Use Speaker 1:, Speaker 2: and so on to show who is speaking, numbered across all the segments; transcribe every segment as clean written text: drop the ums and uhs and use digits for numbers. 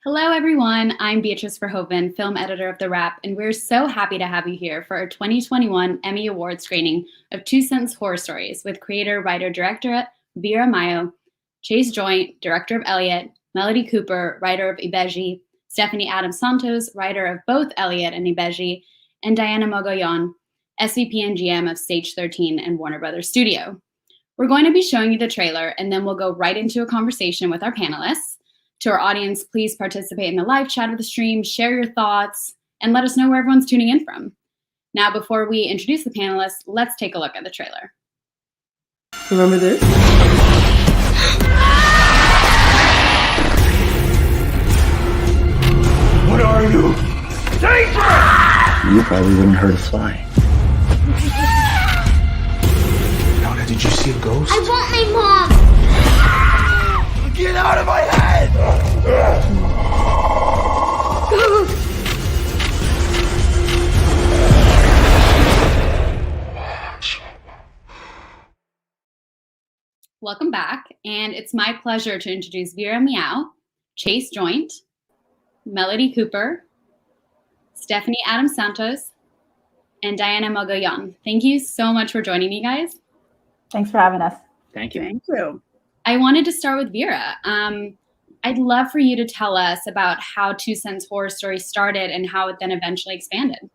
Speaker 1: Hello, everyone. I'm Beatrice Verhoeven, film editor of TheWrap, and we're so happy to have you here for our 2021 Emmy Award screening of Two Cents Horror Stories with creator, writer, director Vera Miao, Chase Joynt, director of Elliot, Melody Cooper, writer of Ibeji, Stephanie Adams-Santos, writer of both Elliot and Ibeji, and Diana Mogollón, SVP and GM of Stage 13 and Warner Brothers Studio. We're going to be showing you the trailer, and then we'll go right into a conversation with our panelists. To our audience, please participate in the live chat of the stream, share your thoughts, and let us know where everyone's tuning in from. Now, before we introduce the panelists, let's take a look at the trailer.
Speaker 2: Remember this?
Speaker 3: What are you? Danger!
Speaker 4: You probably wouldn't hurt a fly.
Speaker 3: Nona, did you see a ghost?
Speaker 5: I want my mom!
Speaker 3: Get out of my head!
Speaker 1: Welcome back, and it's my pleasure to introduce Vera Miao, Chase Joynt, Melody Cooper, Stephanie Adams-Santos, and Diana Mogollón. Thank you so much for joining me, guys.
Speaker 6: Thanks for having us.
Speaker 4: Thank you.
Speaker 2: Thank you.
Speaker 1: I wanted to start with Vera. I'd love for you to tell us about how Two Cents Horror Story started and how it then eventually expanded.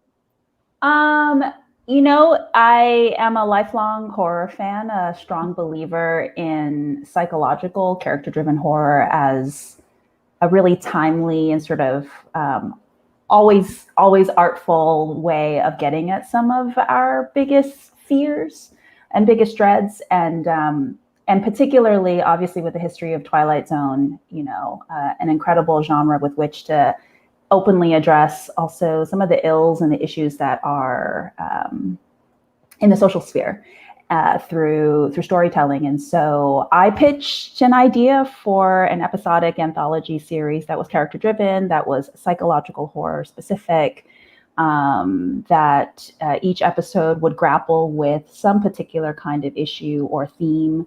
Speaker 6: I am a lifelong horror fan, a strong believer in psychological, character-driven horror as a really timely and sort of always artful way of getting at some of our biggest fears and biggest dreads. And particularly, obviously, with the history of Twilight Zone, an incredible genre with which to openly address also some of the ills and the issues that are in the social sphere through storytelling. And so I pitched an idea for an episodic anthology series that was character-driven, that was psychological horror specific, that each episode would grapple with some particular kind of issue or theme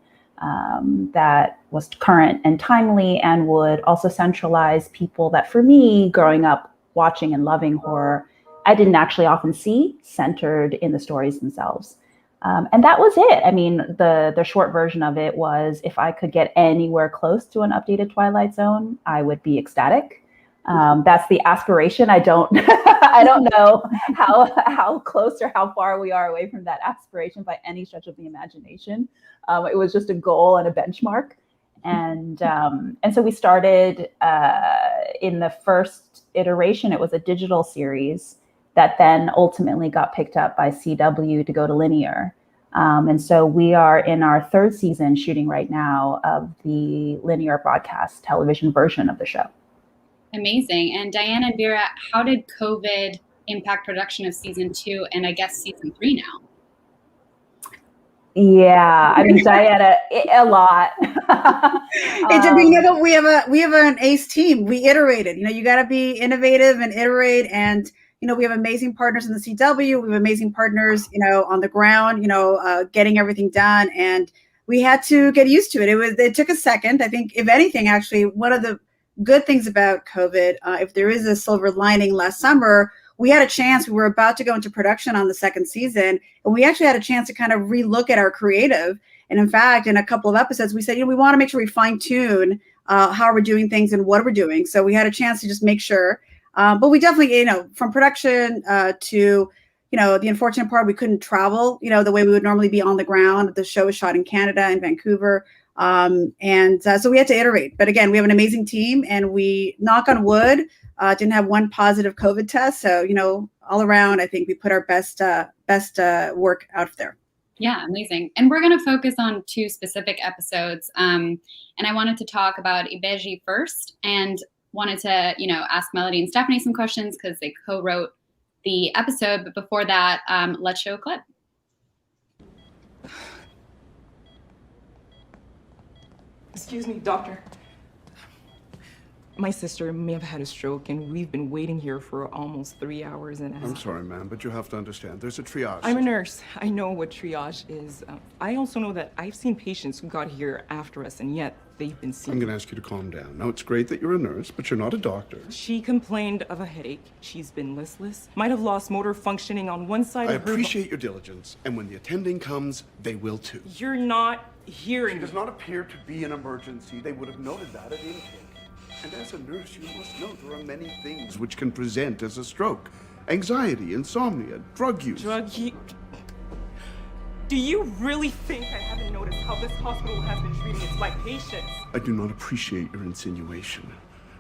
Speaker 6: that was current and timely, and would also centralize people that, for me, growing up watching and loving horror, I didn't actually often see centered in the stories themselves. And that was it. I mean, the short version of it was, if I could get anywhere close to an updated Twilight Zone, I would be ecstatic. That's the aspiration. I don't know how close or how far we are away from that aspiration by any stretch of the imagination. It was just a goal and a benchmark. And so we started in the first iteration. It was a digital series that then ultimately got picked up by CW to go to linear. And so we are in our third season shooting right now of the linear broadcast television version of the show.
Speaker 1: Amazing. And Diana and Vera, how did COVID impact production of season 2 and I guess season 3 now?
Speaker 6: Yeah, I mean, Diana, a lot.
Speaker 2: We have an ace team. We iterated. You got to be innovative and iterate. And we have amazing partners in the CW. We have amazing partners, on the ground. Getting everything done, and we had to get used to it. It took a second. I think, if anything, actually, one of the good things about COVID, if there is a silver lining, last summer, we had a chance. We were about to go into production on the second season, and we actually had a chance to kind of relook at our creative. And in fact, in a couple of episodes, we said, we want to make sure we fine tune how we're doing things and what we're doing. So we had a chance to just make sure. But we definitely, from production to, the unfortunate part, we couldn't travel, the way we would normally be on the ground. The show was shot in Canada, in Vancouver. So we had to iterate. But again, we have an amazing team, and we, knock on wood, didn't have one positive COVID test. So, all around, I think we put our best work out there.
Speaker 1: Yeah, amazing. And we're going to focus on 2 specific episodes. And I wanted to talk about Ibeji first, and wanted to, ask Melody and Stephanie some questions because they co-wrote the episode. But before that, let's show a clip.
Speaker 7: Excuse me, doctor.
Speaker 5: My sister may have had a stroke, and we've been waiting here for almost 3 hours and a half.
Speaker 7: I'm sorry, ma'am, but you have to understand, there's a triage.
Speaker 5: I'm a nurse. I know what triage is. I also know that I've seen patients who got here after us, and yet they've been seen.
Speaker 7: I'm going to ask you to calm down. Now, it's great that you're a nurse, but you're not a doctor.
Speaker 5: She complained of a headache. She's been listless. Might have lost motor functioning on one side
Speaker 7: I
Speaker 5: of her.
Speaker 7: appreciate your diligence, and when the attending comes, they will too.
Speaker 5: You're not hearing.
Speaker 7: It does not appear to be an emergency. They would have noted that at intake. And as a nurse, you must know there are many things which can present as a stroke. Anxiety, insomnia, drug use.
Speaker 5: Do you really think I haven't noticed how this hospital has been treating its white patients?
Speaker 7: I do not appreciate your insinuation.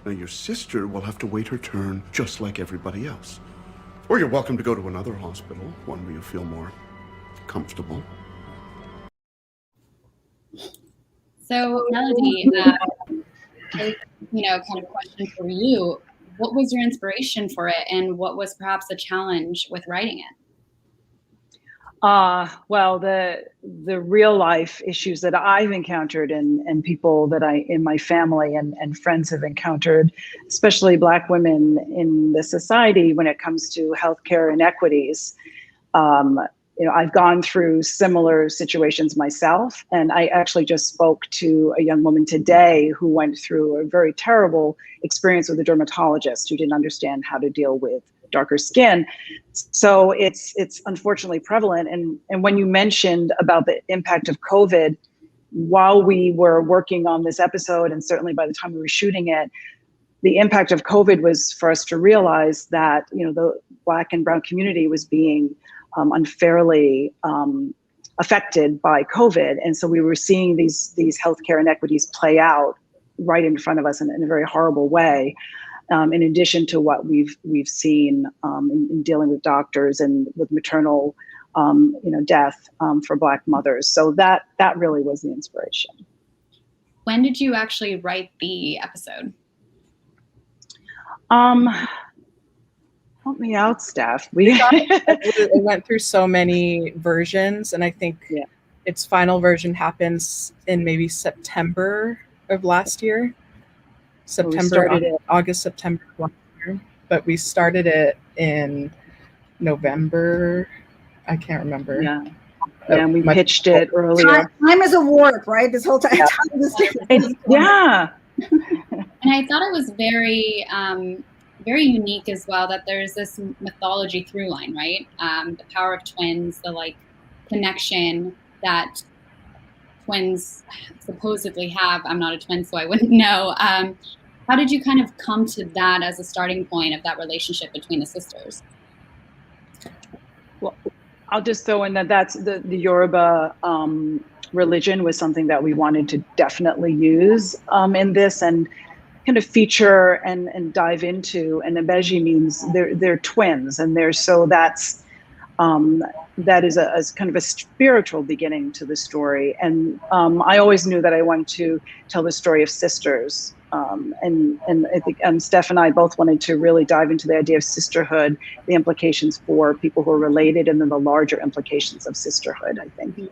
Speaker 7: Now, your sister will have to wait her turn just like everybody else. Or you're welcome to go to another hospital, one where you feel more comfortable.
Speaker 1: So, Melody, kind of question for you. What was your inspiration for it, and what was perhaps a challenge with writing it?
Speaker 8: Well, the real life issues that I've encountered and people that in my family and friends have encountered, especially Black women in the society when it comes to healthcare inequities. I've gone through similar situations myself, and I actually just spoke to a young woman today who went through a very terrible experience with a dermatologist who didn't understand how to deal with darker skin. So it's unfortunately prevalent. And when you mentioned about the impact of COVID, while we were working on this episode, and certainly by the time we were shooting it, the impact of COVID was for us to realize that, the Black and brown community was being unfairly affected by COVID. And so we were seeing these healthcare inequities play out right in front of us in a very horrible way. In addition to what we've seen in dealing with doctors and with maternal, death for Black mothers. So that really was the inspiration.
Speaker 1: When did you actually write the episode?
Speaker 8: Help me out, Steph.
Speaker 9: It went through so many versions, and I think its final version happens in maybe September of last year. August, September of last year. But we started it in November. I can't remember.
Speaker 8: Yeah. And we pitched it earlier.
Speaker 2: Time is a warp, right? This whole time.
Speaker 8: Yeah.
Speaker 1: And I thought it was very, very unique as well that there's this mythology through line, right? The power of twins, the connection that twins supposedly have. I'm not a twin, so I wouldn't know. How did you kind of come to that as a starting point of that relationship between the sisters?
Speaker 8: Well, I'll just throw in that's the Yoruba religion was something that we wanted to definitely use in this and kind of feature and dive into. And Ibeji means they're twins, and that is a kind of a spiritual beginning to the story. And I always knew that I wanted to tell the story of sisters. And I think Steph and I both wanted to really dive into the idea of sisterhood, the implications for people who are related, and then the larger implications of sisterhood, I think.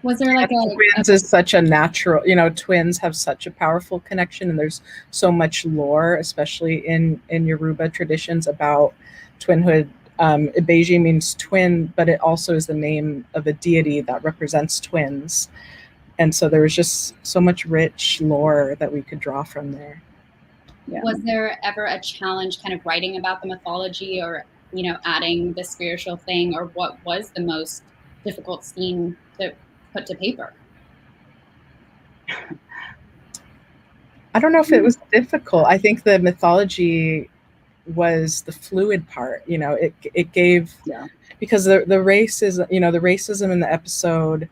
Speaker 1: Was there
Speaker 9: twins is such a natural, twins have such a powerful connection, and there's so much lore, especially in Yoruba traditions, about twinhood. Ibeji means twin, but it also is the name of a deity that represents twins. And so there was just so much rich lore that we could draw from there.
Speaker 1: Yeah. Was there ever a challenge kind of writing about the mythology or, adding the spiritual thing, or what was the most difficult scene to put to paper?
Speaker 9: I don't know if it was difficult. I think the mythology was the fluid part. It gave, because the racism, the racism in the episode,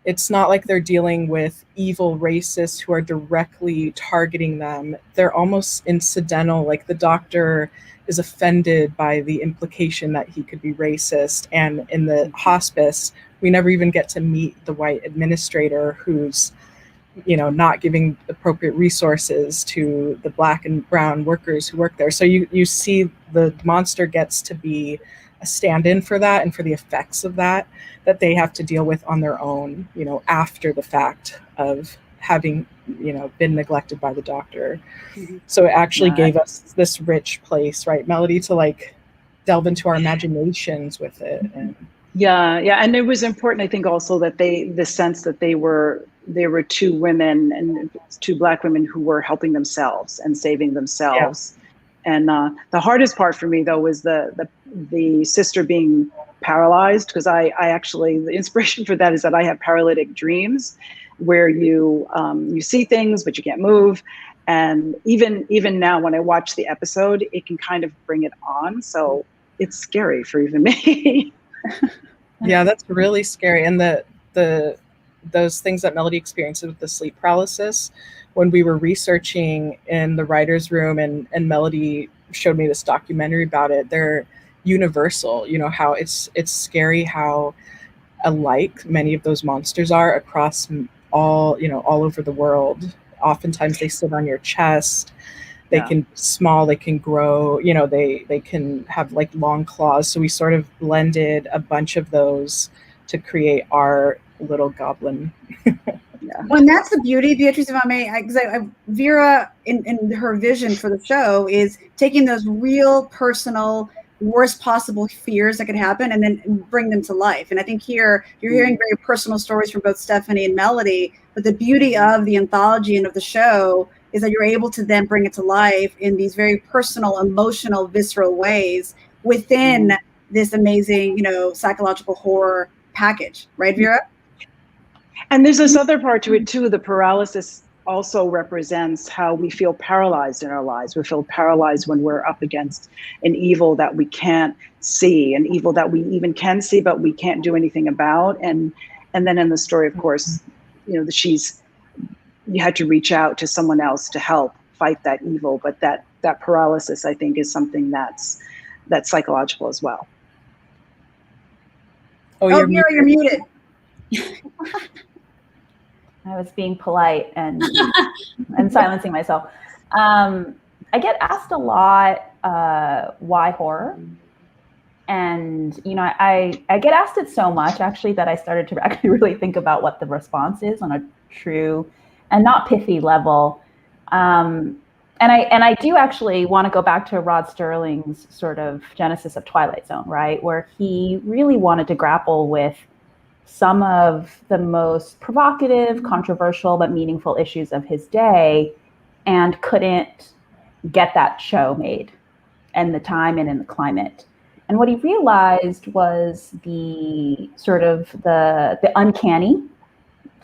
Speaker 9: it's not like they're dealing with evil racists who are directly targeting them. They're almost incidental. Like the doctor is offended by the implication that he could be racist. And in the hospice, we never even get to meet the white administrator who's, not giving appropriate resources to the Black and brown workers who work there. So you see the monster gets to be a stand-in for that and for the effects of that they have to deal with on their own, after the fact of having, been neglected by the doctor. So it actually gave us this rich place, right, Melody, to like delve into our imaginations with it. And
Speaker 8: and it was important, I think, also that the sense that they were two women, and two Black women who were helping themselves and saving themselves. And the hardest part for me, though, was the sister being paralyzed, because I actually, the inspiration for that is that I have paralytic dreams where you see things but you can't move. And even now when I watch the episode, it can kind of bring it on. So it's scary for even me.
Speaker 9: Yeah, that's really scary. And those things that Melody experiences with the sleep paralysis, when we were researching in the writer's room, and Melody showed me this documentary about it, they're universal. How it's scary how alike many of those monsters are across all over the world. Oftentimes they sit on your chest. They can be small, they can grow, they can have like long claws. So we sort of blended a bunch of those to create our little goblin.
Speaker 2: Well, and that's the beauty, Beatrice, if I may, because Vera, in her vision for the show, is taking those real personal, worst possible fears that could happen and then bring them to life. And I think here you're hearing very personal stories from both Stephanie and Melody, but the beauty of the anthology and of the show is that you're able to then bring it to life in these very personal, emotional, visceral ways within this amazing, psychological horror package, right, Vera?
Speaker 8: And there's this other part to it too. The paralysis also represents how we feel paralyzed in our lives. We feel paralyzed when we're up against an evil that we can't see, an evil that we even can see, but we can't do anything about. And then in the story, of course, you had to reach out to someone else to help fight that evil. But that paralysis, I think, is something that's psychological as well.
Speaker 2: Oh, Vera, you're muted.
Speaker 6: I was being polite and silencing myself. I get asked a lot, why horror? And, I get asked it so much, actually, that I started to actually really think about what the response is on a true and not pithy level. And I do actually want to go back to Rod Sterling's sort of genesis of Twilight Zone, right? Where he really wanted to grapple with some of the most provocative, controversial, but meaningful issues of his day, and couldn't get that show made in the time and in the climate. And what he realized was the sort of the uncanny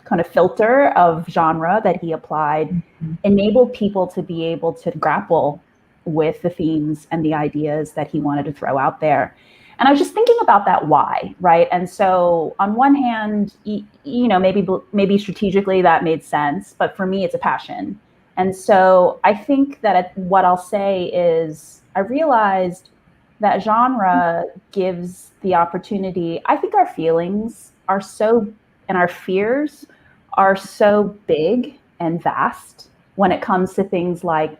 Speaker 6: kind of filter of genre that he applied enabled people to be able to grapple with the themes and the ideas that he wanted to throw out there. And I was just thinking about that why, right? And so on one hand, maybe strategically that made sense, but for me, it's a passion. And so I think that what I'll say is I realized that genre gives the opportunity. I think our feelings are and our fears are so big and vast when it comes to things like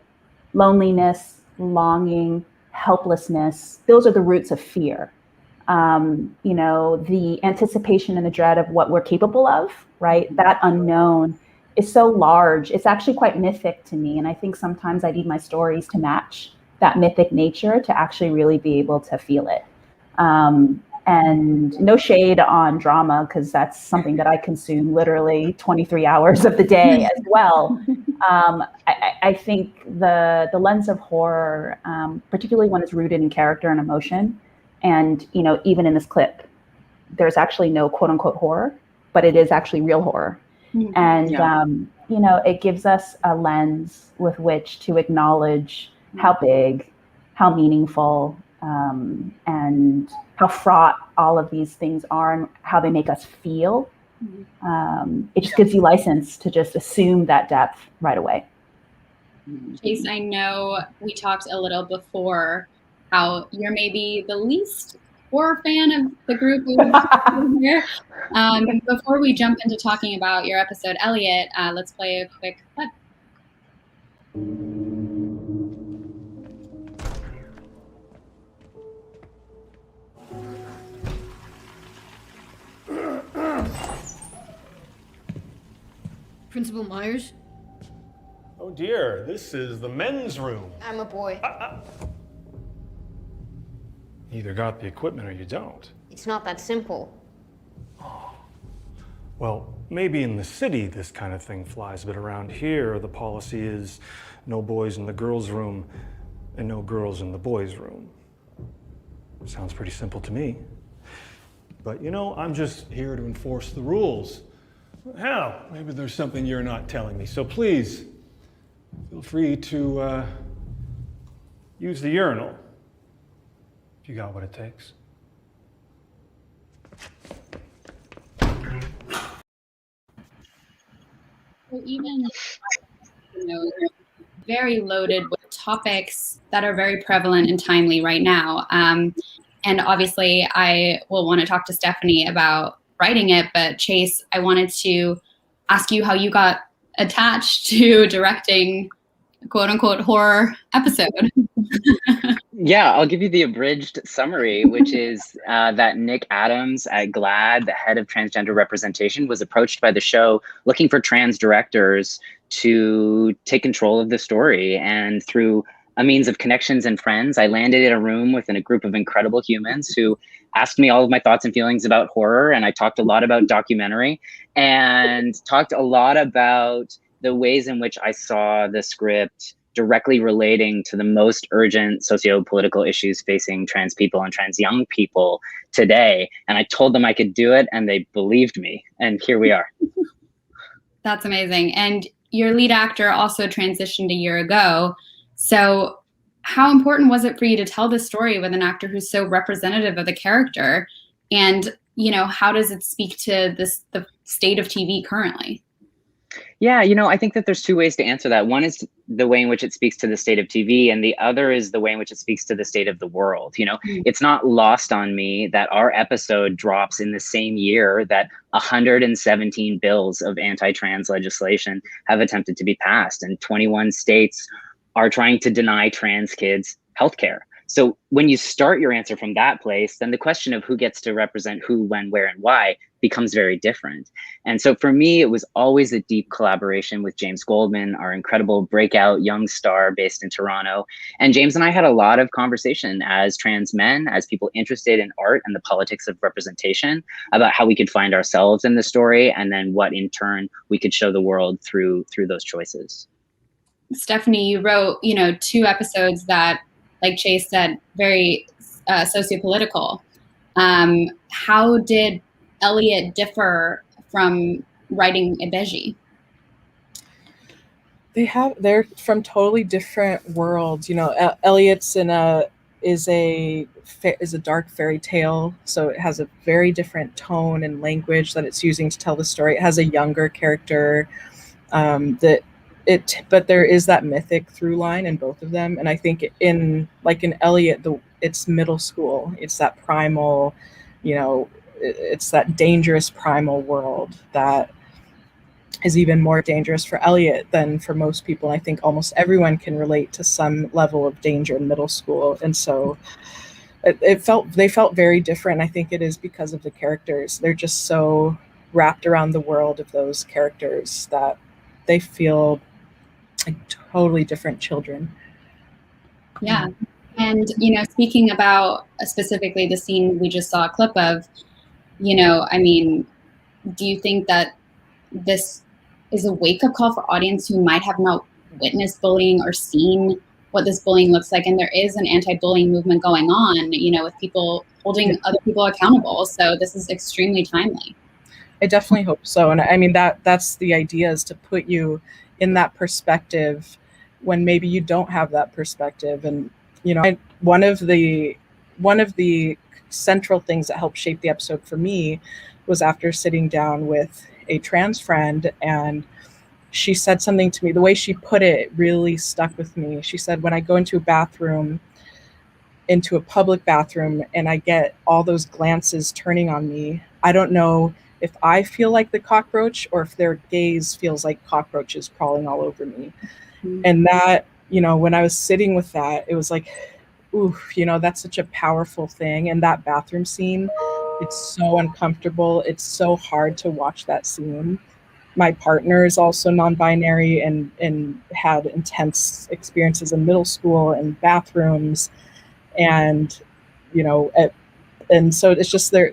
Speaker 6: loneliness, longing, helplessness. Those are the roots of fear. The anticipation and the dread of what we're capable of, right? That unknown is so large. It's actually quite mythic to me. And I think sometimes I need my stories to match that mythic nature to actually really be able to feel it. And no shade on drama, because that's something that I consume literally 23 hours of the day as well. I think the lens of horror, particularly when it's rooted in character and emotion, and even in this clip, there's actually no quote unquote horror, but it is actually real horror. And it gives us a lens with which to acknowledge how big, how meaningful, and how fraught all of these things are and how they make us feel. It just gives you license to just assume that depth right away.
Speaker 1: Chase, I know we talked a little before how you're maybe the least horror fan of the group here. Before we jump into talking about your episode, Elliot, let's play a quick clip.
Speaker 10: Principal Myers?
Speaker 11: Oh dear, this is the men's room.
Speaker 10: I'm a boy.
Speaker 11: You either got the equipment or you don't.
Speaker 10: It's not that simple.
Speaker 11: Well, maybe in the city this kind of thing flies, but around here the policy is no boys in the girls' room and no girls in the boys' room. Sounds pretty simple to me. But you know, I'm just here to enforce the rules. Hell, maybe there's something you're not telling me, so please, feel free to use the urinal, if you got what it takes.
Speaker 1: So even, very loaded with topics that are very prevalent and timely right now. And obviously, I will want to talk to Stephanie about writing it, but Chase, I wanted to ask you how you got attached to directing quote unquote horror episode.
Speaker 12: Yeah, I'll give you the abridged summary, which is that Nick Adams at GLAAD, the head of transgender representation, was approached by the show looking for trans directors to take control of the story. And through a means of connections and friends, I landed in a room within a group of incredible humans who asked me all of my thoughts and feelings about horror. And I talked a lot about documentary and talked a lot about the ways in which I saw the script directly relating to the most urgent socio-political issues facing trans people and trans young people today. And I told them I could do it and they believed me. And here we are.
Speaker 1: That's amazing. And your lead actor also transitioned a year ago. So how important was it for you to tell this story with an actor who's so representative of the character? And, you know, how does it speak to the state of TV currently?
Speaker 12: Yeah, you know, I think that there's two ways to answer that. One is the way in which it speaks to the state of TV, and the other is the way in which it speaks to the state of the world. You know, it's not lost on me that our episode drops in the same year that 117 bills of anti-trans legislation have attempted to be passed, and 21 states are trying to deny trans kids healthcare. So when you start your answer from that place, then the question of who gets to represent who, when, where, and why becomes very different. And so for me, it was always a deep collaboration with James Goldman, our incredible breakout young star based in Toronto. And James and I had a lot of conversation as trans men, as people interested in art and the politics of representation, about how we could find ourselves in the story, and then what in turn we could show the world through those choices.
Speaker 1: Stephanie, you wrote, 2 episodes that, like Chase said, very sociopolitical. How did Elliot differ from writing Ibeji?
Speaker 9: They're from totally different worlds. Elliot's is a dark fairy tale, so it has a very different tone and language that it's using to tell the story. It has a younger character but there is that mythic through line in both of them. And I think in Elliot, it's middle school. It's that primal, it's that dangerous primal world that is even more dangerous for Elliot than for most people. I think almost everyone can relate to some level of danger in middle school. And so they felt very different. I think it is because of the characters. They're just so wrapped around the world of those characters that they feel like totally different children.
Speaker 1: Yeah. And, speaking about specifically the scene we just saw a clip of, do you think that this is a wake-up call for audience who might have not witnessed bullying or seen what this bullying looks like? And there is an anti-bullying movement going on, with people holding other people accountable. So this is extremely timely.
Speaker 9: I definitely hope so. And I mean, that's the idea, is to put you in that perspective when maybe you don't have that perspective. And one of the central things that helped shape the episode for me was after sitting down with a trans friend, and she said something to me. The way she put it really stuck with me. She said, when I go into a public bathroom and I get all those glances turning on me, I don't know if I feel like the cockroach or if their gaze feels like cockroaches crawling all over me. Mm-hmm. And that, when I was sitting with that, it was like, ooh, that's such a powerful thing. And that bathroom scene, it's so uncomfortable. It's so hard to watch that scene. my partner is also non-binary and had intense experiences in middle school and bathrooms, and and so it's just they're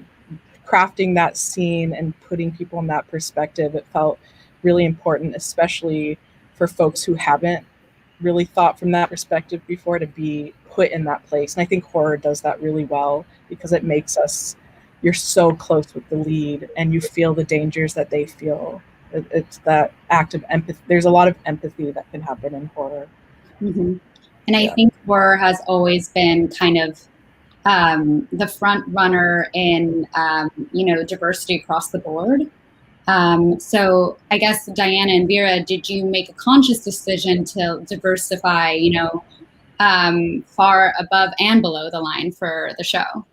Speaker 9: crafting that scene and putting people in that perspective. It felt really important, especially for folks who haven't really thought from that perspective before, to be put in that place. And I think horror does that really well, because it makes you're so close with the lead and you feel the dangers that they feel. It's that act of empathy. There's a lot of empathy that can happen in horror.
Speaker 1: Mm-hmm. And I think horror has always been kind of the front runner in, diversity across the board. So I guess, Diana and Vera, did you make a conscious decision to diversify, far above and below the line for the show?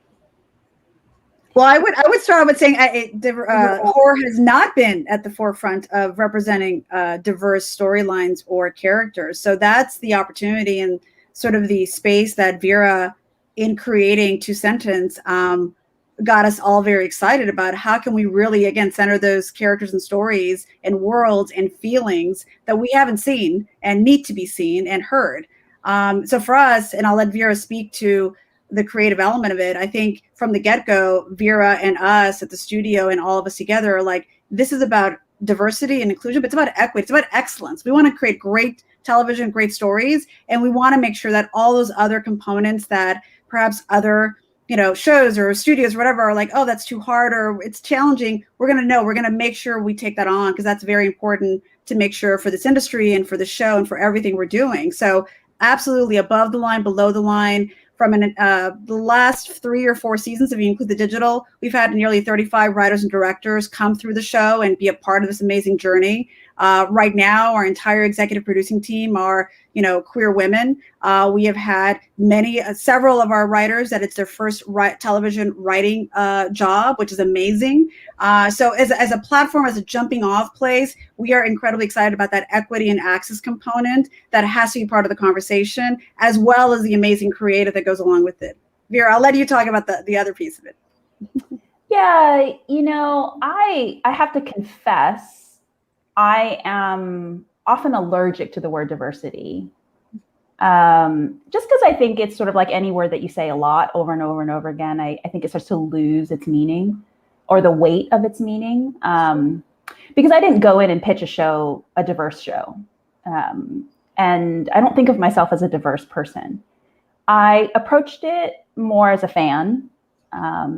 Speaker 2: Well, I would start with saying horror has not been at the forefront of representing diverse storylines or characters. So that's the opportunity and sort of the space that Vera, in creating Two Sentence, got us all very excited about. How can we really, again, center those characters and stories and worlds and feelings that we haven't seen and need to be seen and heard. So for us, and I'll let Vera speak to the creative element of it, I think from the get-go, Vera and us at the studio and all of us together are like, this is about diversity and inclusion, but it's about equity, it's about excellence. We want to create great television, great stories, and we want to make sure that all those other components that perhaps other shows or studios or whatever are like, oh, that's too hard or it's challenging, we're going to make sure we take that on, because that's very important to make sure for this industry and for the show and for everything we're doing. So absolutely above the line, below the line. From the last 3 or 4 seasons, if you include the digital, we've had nearly 35 writers and directors come through the show and be a part of this amazing journey. Right now, our entire executive producing team are, queer women. We have had several of our writers that it's their first television writing job, which is amazing. So as a platform, as a jumping off place, we are incredibly excited about that equity and access component that has to be part of the conversation, as well as the amazing creative that goes along with it. Vera, I'll let you talk about the other piece of it.
Speaker 6: Yeah, I have to confess, I am often allergic to the word diversity. Just because I think it's sort of like any word that you say a lot over and over and over again, I think it starts to lose its meaning or the weight of its meaning. Because I didn't go in and pitch a diverse show. And I don't think of myself as a diverse person. I approached it more as a fan,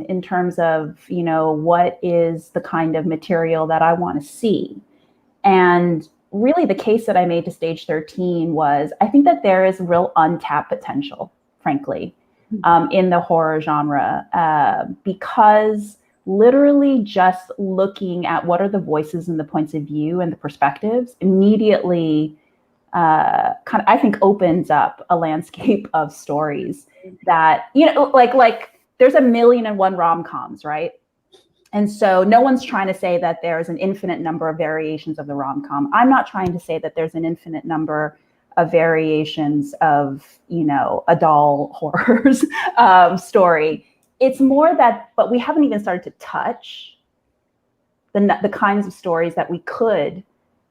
Speaker 6: in terms of, what is the kind of material that I want to see. And really the case that I made to Stage 13 was, I think that there is real untapped potential, frankly, in the horror genre, because literally just looking at what are the voices and the points of view and the perspectives immediately I think opens up a landscape of stories that, like there's 1,000,001 rom-coms, right? And so no one's trying to say that there's an infinite number of variations of the rom-com. I'm not trying to say that there's an infinite number of variations of, a doll horrors story. It's more that, but we haven't even started to touch the kinds of stories that we could,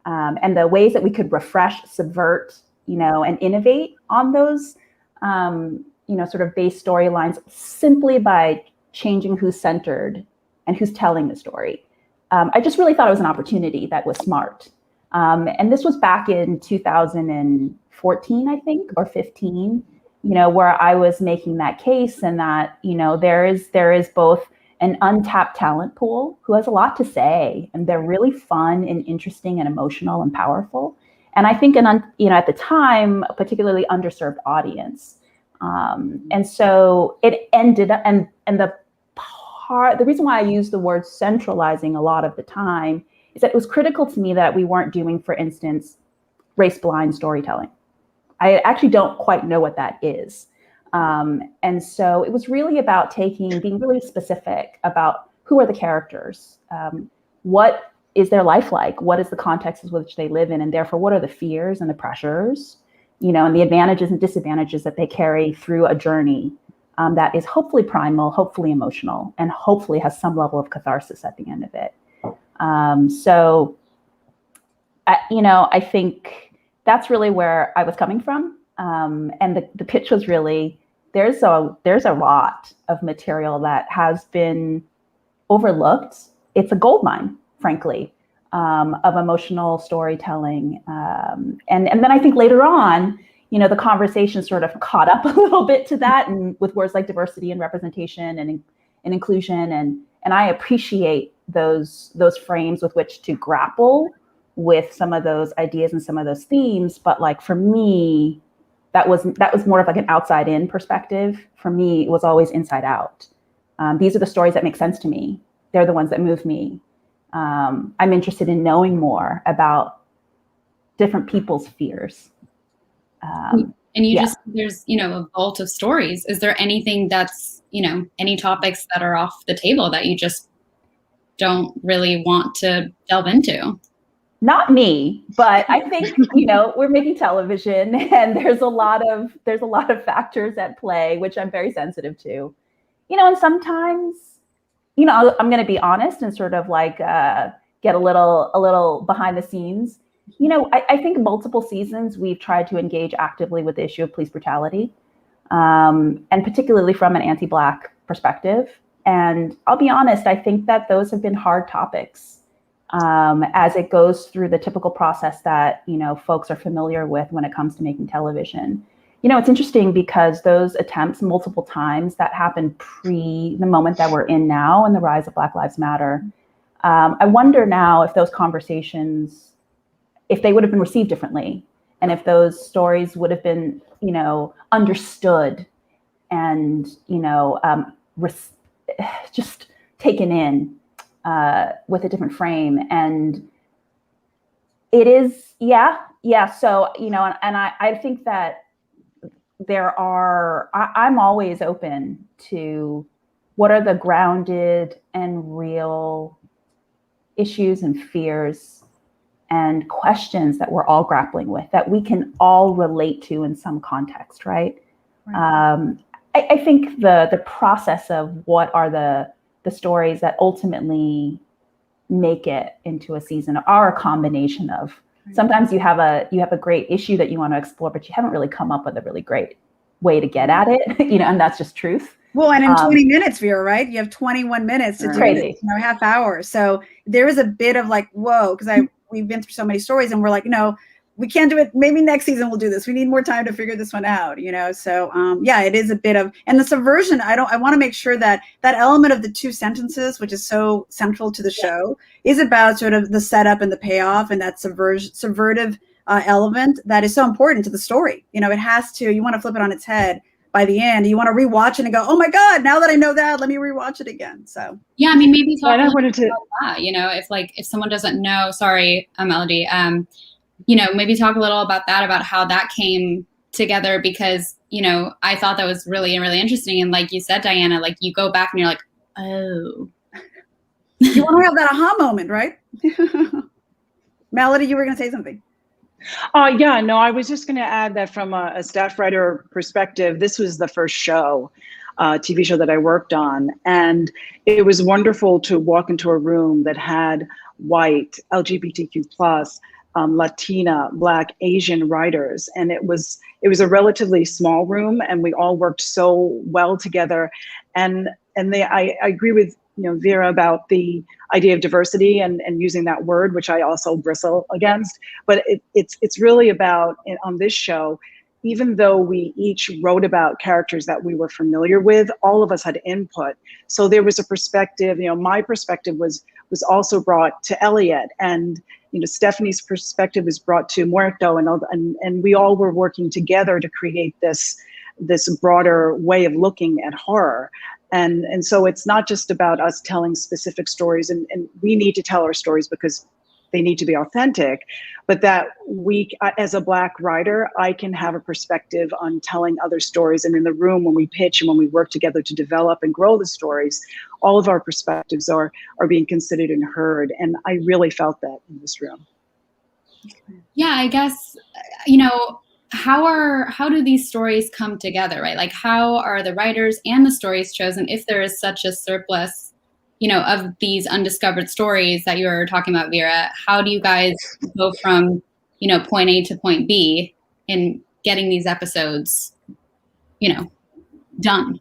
Speaker 6: and the ways that we could refresh, subvert, and innovate on those, sort of base storylines simply by changing who's centered and who's telling the story. I just really thought it was an opportunity that was smart. And this was back in 2014, I think, or 15, where I was making that case, and that, there is both an untapped talent pool who has a lot to say, and they're really fun and interesting and emotional and powerful. And I think at the time, a particularly underserved audience. And so it ended up, and the reason why I use the word centralizing a lot of the time is that it was critical to me that we weren't doing, for instance, race-blind storytelling. I actually don't quite know what that is. And so it was really about being really specific about who are the characters, what is their life like, what is the context in which they live in, and therefore what are the fears and the pressures, and the advantages and disadvantages that they carry through a journey that is hopefully primal, hopefully emotional, and hopefully has some level of catharsis at the end of it. So I think that's really where I was coming from. And the pitch was really, there's a lot of material that has been overlooked. It's a goldmine, frankly, of emotional storytelling. And then I think later on, the conversation sort of caught up a little bit to that, and with words like diversity and representation and inclusion. And I appreciate those frames with which to grapple with some of those ideas and some of those themes. But like for me, that was more of like an outside in perspective. For me, it was always inside out. These are the stories that make sense to me. They're the ones that move me. I'm interested in knowing more about different people's fears.
Speaker 1: And there's, a vault of stories. Is there anything that's, any topics that are off the table that you just don't really want to delve into?
Speaker 6: Not me, but I think, we're making television, and there's a lot of factors at play, which I'm very sensitive to, and sometimes, I'm going to be honest and sort of like get a little behind the scenes. I think multiple seasons we've tried to engage actively with the issue of police brutality, and particularly from an anti-Black perspective. And I'll be honest, I think that those have been hard topics as it goes through the typical process that, folks are familiar with when it comes to making television. It's interesting because those attempts multiple times that happened pre the moment that we're in now and the rise of Black Lives Matter. I wonder now if those conversations, if they would have been received differently, and if those stories would have been, understood and, just taken in with a different frame. And it is, yeah. So, and I think that I'm always open to what are the grounded and real issues and fears and questions that we're all grappling with, that we can all relate to in some context, right? I think the process of what are the stories that ultimately make it into a season are a combination of, sometimes you have a great issue that you want to explore, but you haven't really come up with a really great way to get at it, and that's just truth.
Speaker 2: Well, and in 20 minutes, Vera, right? You have 21 minutes to do this, half hour. So there is a bit of like, whoa, because we've been through so many stories, and we're like, we can't do it. Maybe next season we'll do this. We need more time to figure this one out, So it is a bit of, and the subversion. I want to make sure that that element of the two sentences, which is so central to the show, is about sort of the setup and the payoff, and that subvertive element that is so important to the story. It has to. You want to flip it on its head by the end. You want to rewatch it and go, oh my God, now that I know that, let me rewatch it again. So
Speaker 1: yeah, maybe talk about that. If someone doesn't know, sorry, Melody. Maybe talk a little about that, about how that came together, because, I thought that was really, really interesting. And like you said, Diana, like you go back and you're like, oh.
Speaker 2: You want to have that aha moment, right? Melody, you were going to say something.
Speaker 8: I was just going to add that from a staff writer perspective, this was the first show, TV show that I worked on. And it was wonderful to walk into a room that had white, LGBTQ+, Latina, Black, Asian writers. And it was a relatively small room, and we all worked so well together. And I agree with Vera about the idea of diversity and using that word, which I also bristle against. But it's really about, on this show, even though we each wrote about characters that we were familiar with, all of us had input. So there was a perspective, my perspective was also brought to Elliot, and Stephanie's perspective was brought to Muerto, and we all were working together to create this broader way of looking at horror. And so it's not just about us telling specific stories, and we need to tell our stories because they need to be authentic, but that as a Black writer, I can have a perspective on telling other stories. And in the room, when we pitch and when we work together to develop and grow the stories, all of our perspectives are being considered and heard. And I really felt that in this room.
Speaker 1: Yeah, I guess, how do these stories come together, right? Like, how are the writers and the stories chosen if there is such a surplus, of these undiscovered stories that you were talking about, Vera, how do you guys go from, point A to point B in getting these episodes, done?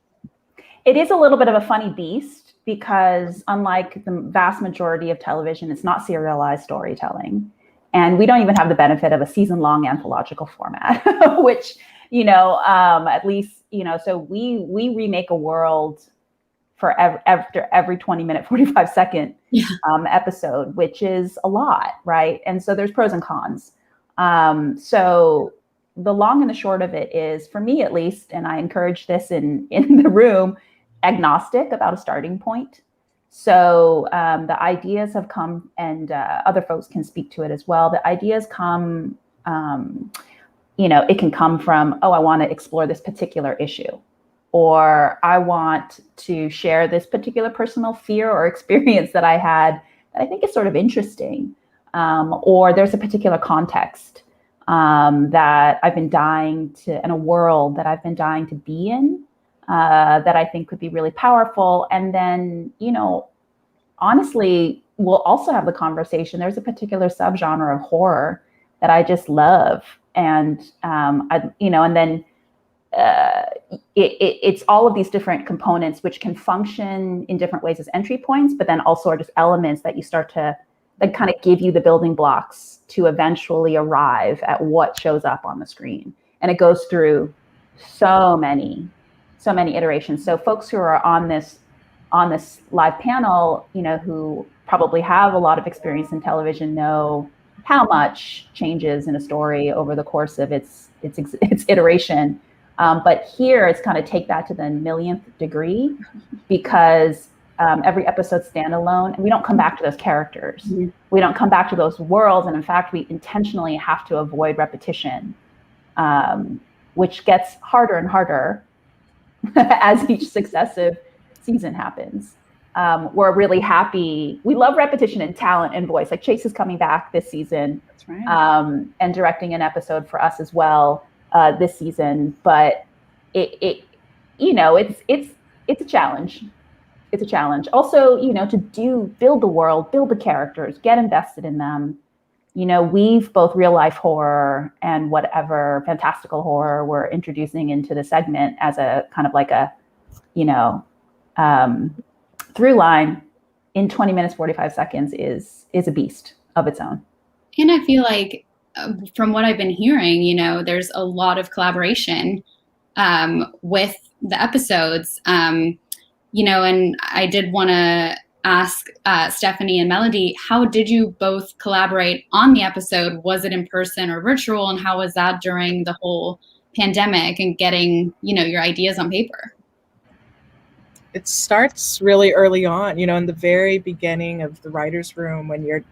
Speaker 6: It is a little bit of a funny beast because unlike the vast majority of television, it's not serialized storytelling. And we don't even have the benefit of a season-long anthological format, which, at least, so we remake a world for after every 20-minute, 45-second episode, which is a lot, right? And so there's pros and cons. So the long and the short of it is, for me at least, and I encourage this in the room, agnostic about a starting point. So the ideas have come, and other folks can speak to it as well. The ideas come, it can come from, I want to explore this particular issue, or I want to share this particular personal fear or experience that I had that I think is sort of interesting, or there's a particular context that I've been dying to, in a world that I've been dying to be in, that I think could be really powerful. And then, honestly, we'll also have the conversation. There's a particular subgenre of horror that I just love. And, it's all of these different components which can function in different ways as entry points, but then also are just elements that you start to that kind of give you the building blocks to eventually arrive at what shows up on the screen. And it goes through so many iterations. So folks who are on this live panel, who probably have a lot of experience in television, know how much changes in a story over the course of its iteration. But here it's kind of take that to the millionth degree, because every episode's standalone, and we don't come back to those characters. Mm-hmm. We don't come back to those worlds. And in fact, we intentionally have to avoid repetition, which gets harder and harder as each successive season happens. We're really happy. We love repetition in talent and voice. Like Chase is coming back this season.
Speaker 2: That's right.
Speaker 6: And directing an episode for us as well this season. But it's a challenge. It's a challenge. Also, to build the world, build the characters, get invested in them. We've both real life horror and whatever fantastical horror we're introducing into the segment as a kind of like a, through line in 20 minutes, 45 seconds is a beast of its own.
Speaker 1: And I feel like from what I've been hearing, there's a lot of collaboration with the episodes. And I did want to ask Stephanie and Melody, how did you both collaborate on the episode? Was it in person or virtual? And how was that during the whole pandemic and getting, your ideas on paper?
Speaker 9: It starts really early on, in the very beginning of the writer's room, when you're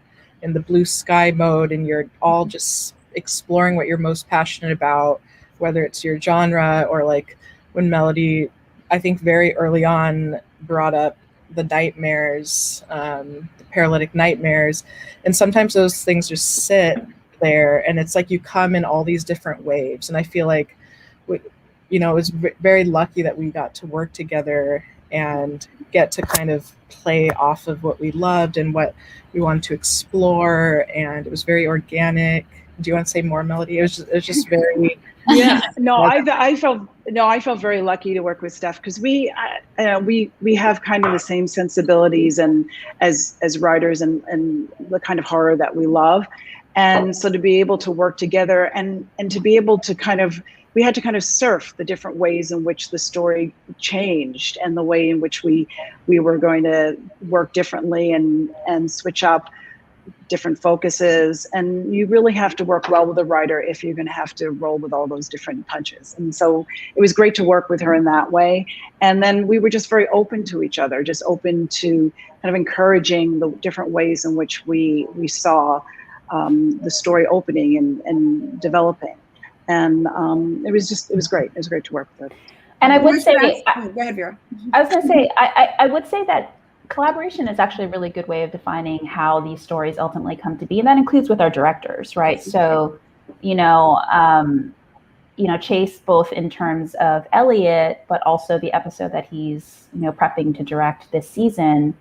Speaker 9: in the blue sky mode and you're all just exploring what you're most passionate about, whether it's your genre or like when Melody, I think very early on, brought up the nightmares, the paralytic nightmares. And sometimes those things just sit there and it's like you come in all these different waves. And I feel like, it was very lucky that we got to work together and get to kind of play off of what we loved and what we wanted to explore. And it was very organic. Do you want to say more, Melody? It was just very...
Speaker 8: Yeah, I felt very lucky to work with Steph, because we have kind of the same sensibilities and as writers and the kind of horror that we love. And so to be able to work together and to be able to we had to kind of surf the different ways in which the story changed and the way in which we were going to work differently and switch up different focuses. And you really have to work well with a writer if you're going to have to roll with all those different punches. And so it was great to work with her in that way. And then we were just very open to each other, just open to kind of encouraging the different ways in which we saw the story opening and developing. And it was great. It was great to work with her.
Speaker 6: And I would say,
Speaker 2: go ahead, Vera.
Speaker 6: I was going to say, I would say that collaboration is actually a really good way of defining how these stories ultimately come to be. And that includes with our directors, right? So, Chase, both in terms of Elliot, but also the episode that he's, prepping to direct this season,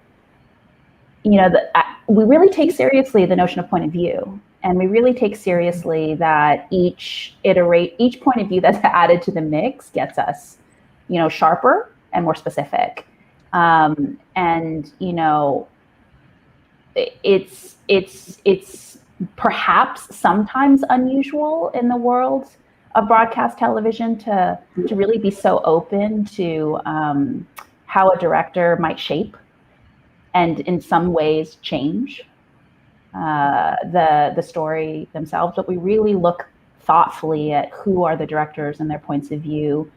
Speaker 6: we really take seriously the notion of point of view, and we really take seriously that each point of view that's added to the mix gets us, sharper and more specific. And it's perhaps sometimes unusual in the world of broadcast television to really be so open to how a director might shape and in some ways change the story themselves. But we really look thoughtfully at who are the directors and their points of view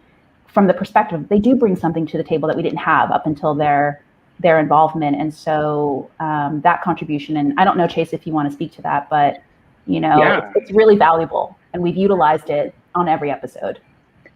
Speaker 6: from the perspective they do bring something to the table that we didn't have up until their involvement. And so that contribution, and I don't know, Chase, if you want to speak to that, but it's really valuable, and we've utilized it on every episode.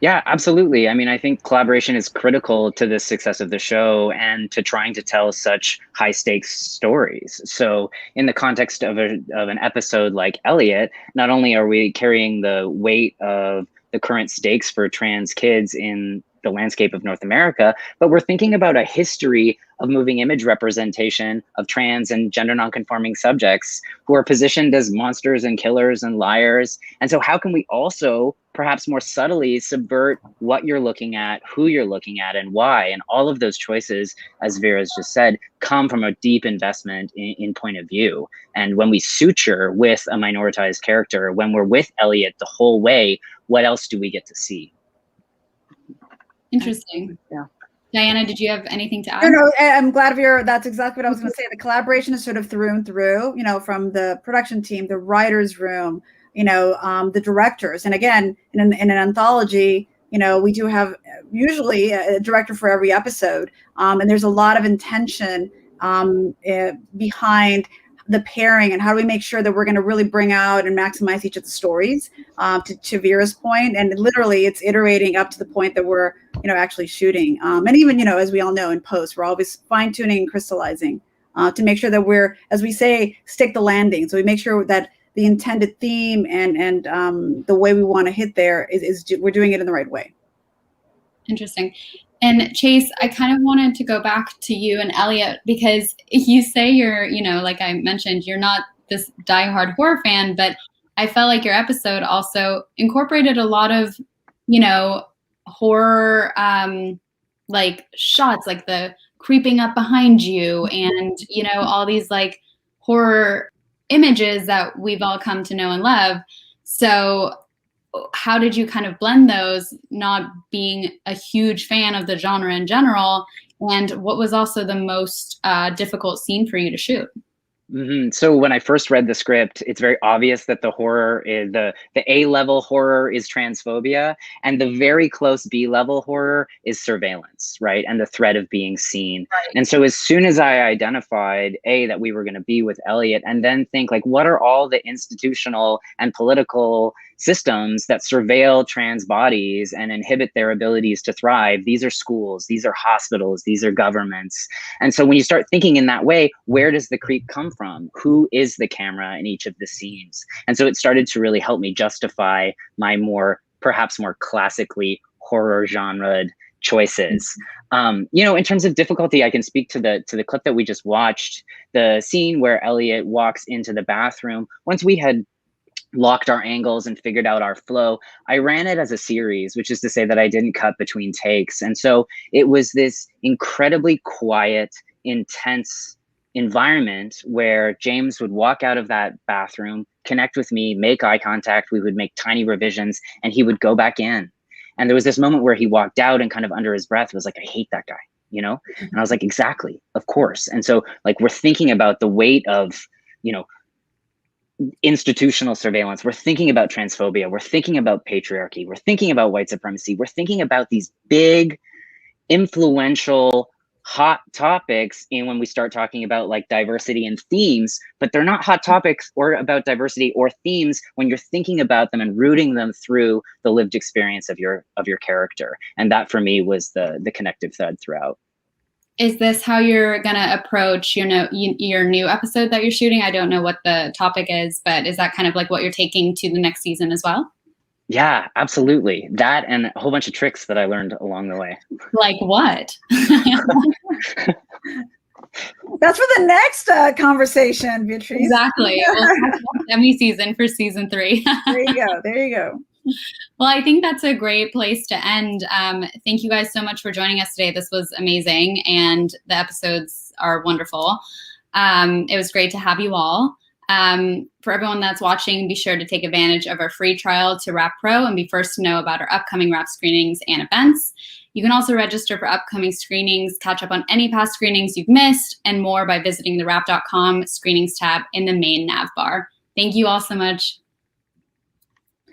Speaker 12: Yeah, absolutely. I mean, I think collaboration is critical to the success of the show and to trying to tell such high stakes stories. So in the context of an episode like Elliot, not only are we carrying the weight of the current stakes for trans kids in the landscape of North America, but we're thinking about a history of moving image representation of trans and gender nonconforming subjects who are positioned as monsters and killers and liars. And so how can we also perhaps more subtly subvert what you're looking at, who you're looking at, and why? And all of those choices, as Vera's just said, come from a deep investment in point of view. And when we suture with a minoritized character, when we're with Elliot the whole way, what else do we get to see?
Speaker 1: Interesting.
Speaker 2: Yeah.
Speaker 1: Diana, did you have anything to add?
Speaker 2: No, I'm glad that's exactly what I was going to say. The collaboration is sort of through and through, from the production team, the writer's room, the directors. And again, in an anthology, we do have usually a director for every episode. And there's a lot of intention behind the pairing and how do we make sure that we're going to really bring out and maximize each of the stories, to Vera's point. And literally it's iterating up to the point that we're, actually shooting. And even, as we all know in post, we're always fine tuning and crystallizing to make sure that we're, as we say, stick the landing. So we make sure that the intended theme and the way we want to hit there is we're doing it in the right way.
Speaker 1: Interesting. And Chase, I kind of wanted to go back to you and Elliot, because you say you're, like I mentioned, you're not this diehard horror fan, but I felt like your episode also incorporated a lot of, horror, like shots, like the creeping up behind you and, all these like horror images that we've all come to know and love. So how did you kind of blend those, not being a huge fan of the genre in general? And what was also the most difficult scene for you to shoot?
Speaker 12: Mm-hmm. So when I first read the script, it's very obvious that the horror is the A-level horror is transphobia, and the very close B-level horror is surveillance, right? And the threat of being seen. Right. And so as soon as I identified that we were going to be with Elliot, and then think like, what are all the institutional and political systems that surveil trans bodies and inhibit their abilities to thrive? These are schools, these are hospitals, these are governments. And so when you start thinking in that way, where does the creep come from? Who is the camera in each of the scenes? And so it started to really help me justify my perhaps more classically horror genred choices. In terms of difficulty, I can speak to the clip that we just watched, the scene where Elliot walks into the bathroom. Once we had locked our angles and figured out our flow, I ran it as a series, which is to say that I didn't cut between takes. And so it was this incredibly quiet, intense environment where James would walk out of that bathroom, connect with me, make eye contact, we would make tiny revisions, and he would go back in. And there was this moment where he walked out and kind of under his breath was like, I hate that guy, And I was like, exactly, of course. And so like, we're thinking about the weight of, institutional surveillance. We're thinking about transphobia. We're thinking about patriarchy. We're thinking about white supremacy. We're thinking about these big, influential, hot topics when we start talking about like diversity and themes, but they're not hot topics or about diversity or themes when you're thinking about them and rooting them through the lived experience of your character. And that for me was the connective thread throughout.
Speaker 1: Is this how you're going to approach, your new episode that you're shooting? I don't know what the topic is, but is that kind of like what you're taking to the next season as well?
Speaker 12: Yeah, absolutely. That and a whole bunch of tricks that I learned along the way.
Speaker 1: Like what?
Speaker 2: That's for the next conversation, Beatrice.
Speaker 1: Exactly. We'll talk about Emmy season for season 3.
Speaker 2: There you go. There you go.
Speaker 1: Well, I think that's a great place to end. Thank you guys so much for joining us today. This was amazing, and the episodes are wonderful. It was great to have you all. For everyone that's watching, be sure to take advantage of our free trial to Wrap Pro and be first to know about our upcoming Wrap screenings and events. You can also register for upcoming screenings, catch up on any past screenings you've missed, and more by visiting TheWrap.com screenings tab in the main nav bar. Thank you all so much.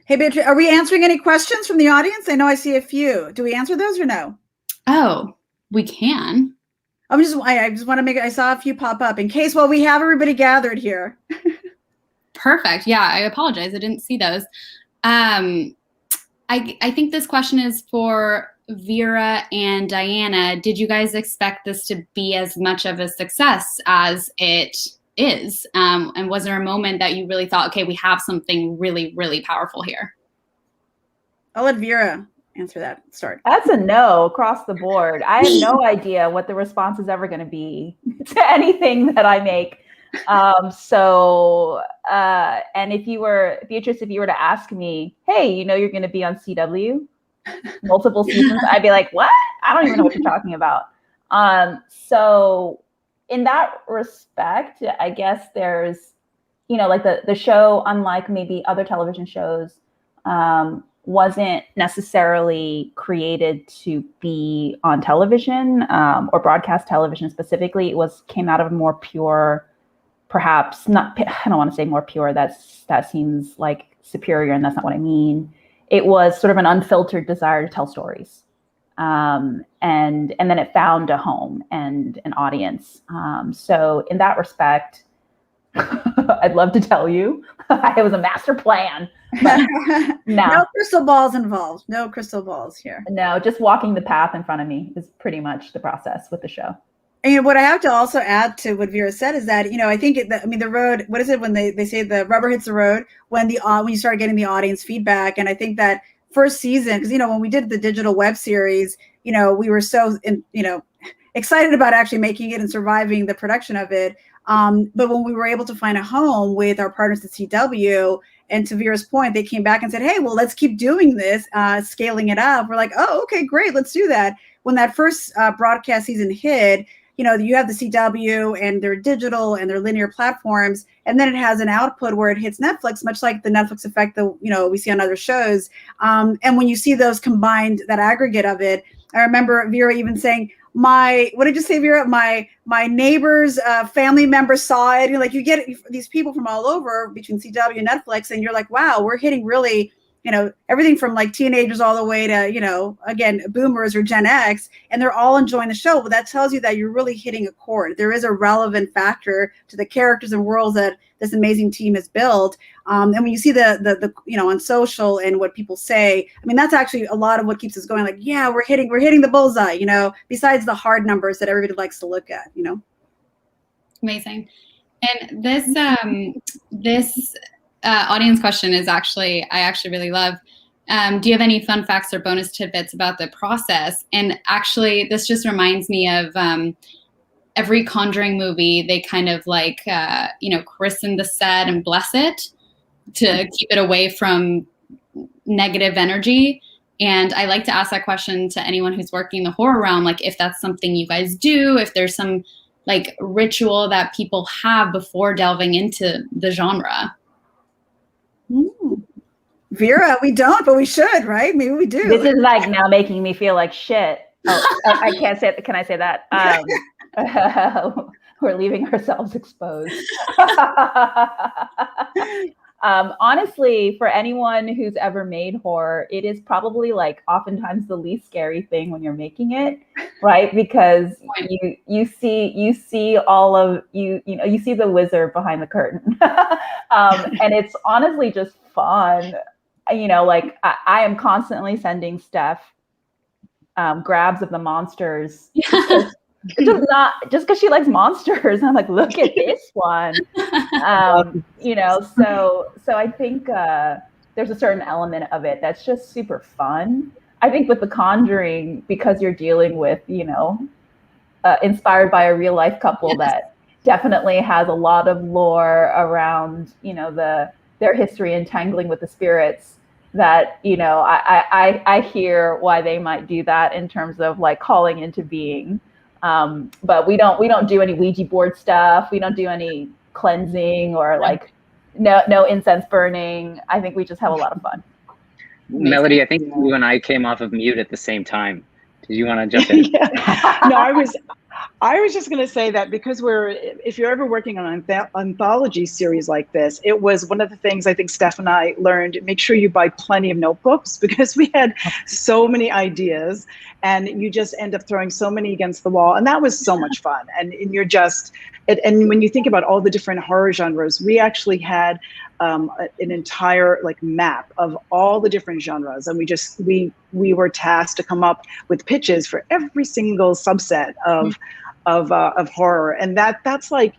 Speaker 2: Hey, Beatrice, are we answering any questions from the audience? I know I see a few. Do we answer those or no?
Speaker 1: Oh, we can.
Speaker 2: I just want to make it. I saw a few pop up in case while we have everybody gathered here.
Speaker 1: Perfect. Yeah, I apologize. I didn't see those. I think this question is for Vera and Diana. Did you guys expect this to be as much of a success as it is? And was there a moment that you really thought, okay, we have something really, really powerful here?
Speaker 2: I'll let Vera answer that. Start.
Speaker 6: That's a no across the board. I have no idea what the response is ever going to be to anything that I make. And if you were, Beatrice, if you were to ask me, hey, you're going to be on CW multiple seasons, I'd be like, what? I don't even know what you're talking about. So in that respect, I guess there's, like the show, unlike maybe other television shows, wasn't necessarily created to be on television or broadcast television specifically. It came out of a more pure, perhaps not, I don't want to say more pure, that seems like superior, and that's not what I mean. It was sort of an unfiltered desire to tell stories. And then it found a home and an audience. So in that respect, I'd love to tell you it was a master plan. But
Speaker 2: no crystal balls involved. No crystal balls here.
Speaker 6: No, just walking the path in front of me is pretty much the process with the show.
Speaker 2: And what I have to also add to what Vera said is that, I think the road, what is it when they say the rubber hits the road, when you start getting the audience feedback. And I think that first season, because, when we did the digital web series, we were so, excited about actually making it and surviving the production of it. But when we were able to find a home with our partners at CW, and to Vera's point, they came back and said, hey, well, let's keep doing this, scaling it up. We're like, oh, okay, great, let's do that. When that first broadcast season hit, you have the CW and their digital and their linear platforms, and then it has an output where it hits Netflix, much like the Netflix effect that we see on other shows. And when you see those combined, that aggregate of it, I remember Vera even saying, what did you say, Vera? My neighbor's family member saw it. You get these people from all over between CW and Netflix, and you're like, wow, we're hitting really, everything from like teenagers all the way to, again, boomers or Gen X, and they're all enjoying the show. But that tells you that you're really hitting a chord. There is a relevant factor to the characters and worlds that this amazing team has built. And when you see the on social and what people say, that's actually a lot of what keeps us going. Like, yeah, we're hitting the bullseye, besides the hard numbers that everybody likes to look at,
Speaker 1: Amazing. And this audience question is I actually really love. Do you have any fun facts or bonus tidbits about the process? And actually, this just reminds me of every Conjuring movie. They kind of christen the set and bless it to keep it away from negative energy. And I like to ask that question to anyone who's working in the horror realm, if that's something you guys do, if there's some ritual that people have before delving into the genre.
Speaker 2: Vera, we don't, but we should, right? Maybe we do.
Speaker 6: This is now making me feel like shit. Oh, I can't say it. Can I say that? We're leaving ourselves exposed. Honestly, for anyone who's ever made horror, it is probably oftentimes the least scary thing when you're making it, right? Because you see all of you see the wizard behind the curtain, and it's honestly just fun. I am constantly sending Steph grabs of the monsters. Just because she likes monsters. And I'm like, look at this one. So I think there's a certain element of it that's just super fun. I think with The Conjuring, because you're dealing with, inspired by a real life couple that definitely has a lot of lore around, their history entangling with the spirits that, I hear why they might do that in terms of like calling into being. But we don't do any Ouija board stuff. We don't do any cleansing or like no incense burning. I think we just have a lot of fun.
Speaker 12: Melody, I think you and I came off of mute at the same time. Did you want to jump in?
Speaker 8: No, I was just going to say that because if you're ever working on an anthology series like this, it was one of the things I think Steph and I learned, make sure you buy plenty of notebooks because we had so many ideas and you just end up throwing so many against the wall. And that was so much fun. And you're just, and when you think about all the different horror genres, we actually had an entire like map of all the different genres. And we were tasked to come up with pitches for every single subset of horror, and that's like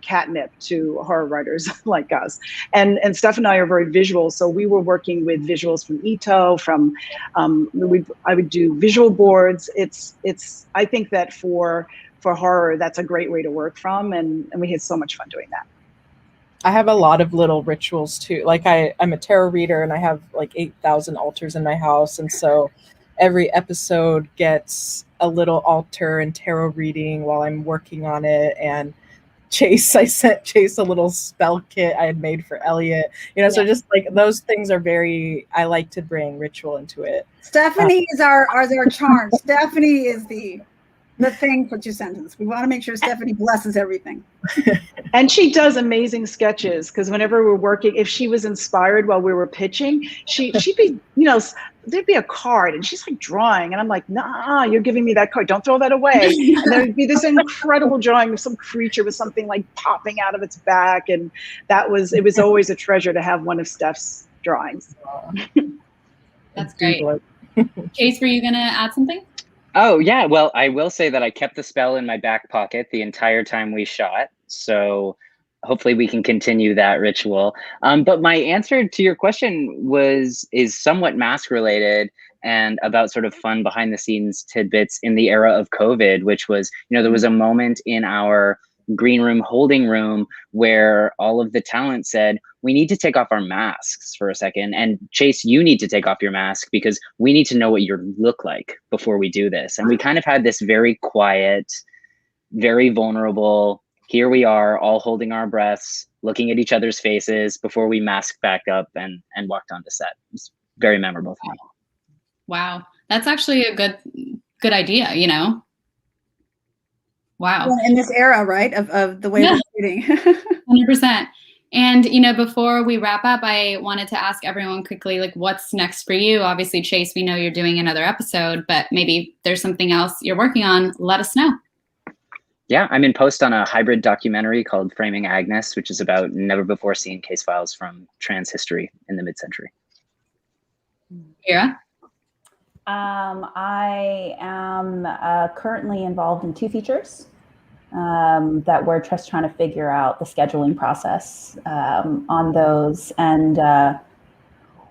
Speaker 8: catnip to horror writers like us. And Steph and I are very visual, so we were working with visuals from Ito, from I would do visual boards. It's I think that for horror, that's a great way to work from, and we had so much fun doing that.
Speaker 9: I have a lot of little rituals too. Like I'm a tarot reader and I have like 8,000 altars in my house. And so every episode gets a little altar and tarot reading while I'm working on it. And I sent Chase a little spell kit I had made for Elliot. So just like those things are I like to bring ritual into it.
Speaker 2: Stephanie is our charm. Stephanie is the thing for 2 Sentences. We want to make sure Stephanie blesses everything.
Speaker 8: And she does amazing sketches because whenever we're working, if she was inspired while we were pitching, she'd be, there'd be a card and she's like drawing. And I'm like, nah, you're giving me that card. Don't throw that away. And there'd be this incredible drawing of some creature with something like popping out of its back. And it was always a treasure to have one of Steph's drawings.
Speaker 1: That's great. Chase, were you going to add something?
Speaker 12: Oh, yeah. Well, I will say that I kept the spell in my back pocket the entire time we shot. So hopefully we can continue that ritual. But my answer to your question is somewhat mask related and about sort of fun behind the scenes tidbits in the era of COVID, which was, there was a moment in our green room holding room where all of the talent said, we need to take off our masks for a second. And Chase, you need to take off your mask because we need to know what you look like before we do this. And we kind of had this very quiet, very vulnerable, here we are all holding our breaths, looking at each other's faces before we masked back up and walked onto set. It was very memorable for me.
Speaker 1: Wow. That's actually a good idea, Wow.
Speaker 2: In this era, right, of the way we're shooting.
Speaker 1: 100%. And, before we wrap up, I wanted to ask everyone quickly, like, what's next for you? Obviously, Chase, we know you're doing another episode, but maybe there's something else you're working on. Let us know.
Speaker 12: Yeah, I'm in post on a hybrid documentary called Framing Agnes, which is about never-before-seen case files from trans history in the mid-century.
Speaker 1: Vera?
Speaker 6: I am currently involved in 2 features that we're just trying to figure out the scheduling process on those. And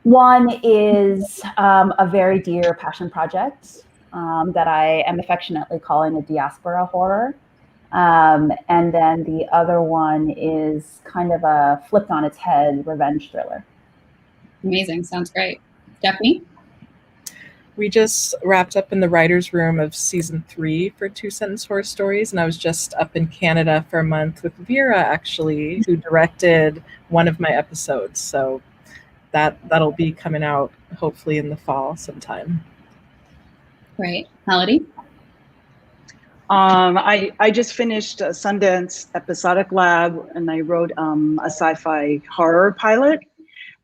Speaker 6: one is a very dear passion project that I am affectionately calling a diaspora horror. And then the other one is kind of a flipped on its head revenge thriller.
Speaker 1: Amazing. Sounds great. Stephanie?
Speaker 9: We just wrapped up in the writer's room of season 3 for 2 Sentence Horror Stories. And I was just up in Canada for a month with Vera, actually, who directed one of my episodes. So that'll be coming out hopefully in the fall sometime.
Speaker 1: Great. Melody?
Speaker 8: I just finished a Sundance Episodic Lab and I wrote a sci-fi horror pilot.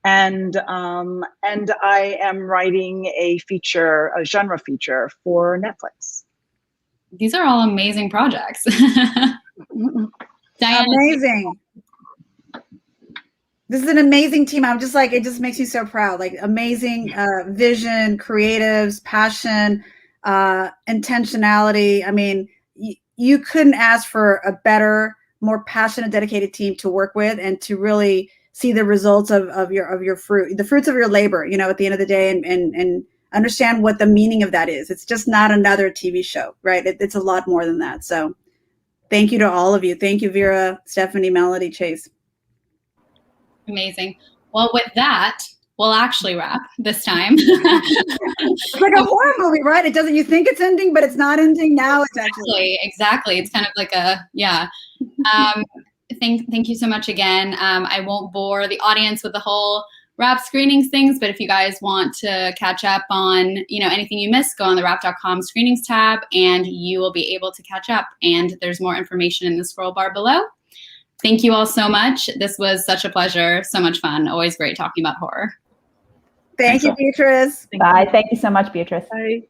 Speaker 8: And I am writing a genre feature for Netflix.
Speaker 1: These are all amazing projects. Diana.
Speaker 2: Amazing. This is an amazing team. I'm just like, it just makes me so proud. Like amazing vision, creatives, passion, intentionality. I mean, you couldn't ask for a better, more passionate, dedicated team to work with and to really see the results of your fruit, the fruits of your labor, at the end of the day, and understand what the meaning of that is. It's just not another TV show, right? It's a lot more than that. So Thank you to all of you. Thank you, Vera, Stephanie, Melody, Chase.
Speaker 1: Amazing. Well, with that, we'll actually wrap this time.
Speaker 2: It's like a horror movie, right? It doesn't. You think it's ending, but it's not ending. Now it's actually
Speaker 1: exactly. It's kind of like a Thank you so much again. I won't bore the audience with the whole wrap screenings things, but if you guys want to catch up on anything you missed, go on the wrap.com screenings tab and you will be able to catch up. And there's more information in the scroll bar below. Thank you all so much. This was such a pleasure. So much fun. Always great talking about horror.
Speaker 2: Thank you, Beatrice.
Speaker 6: Bye. Thank you so much, Beatrice.
Speaker 8: Bye.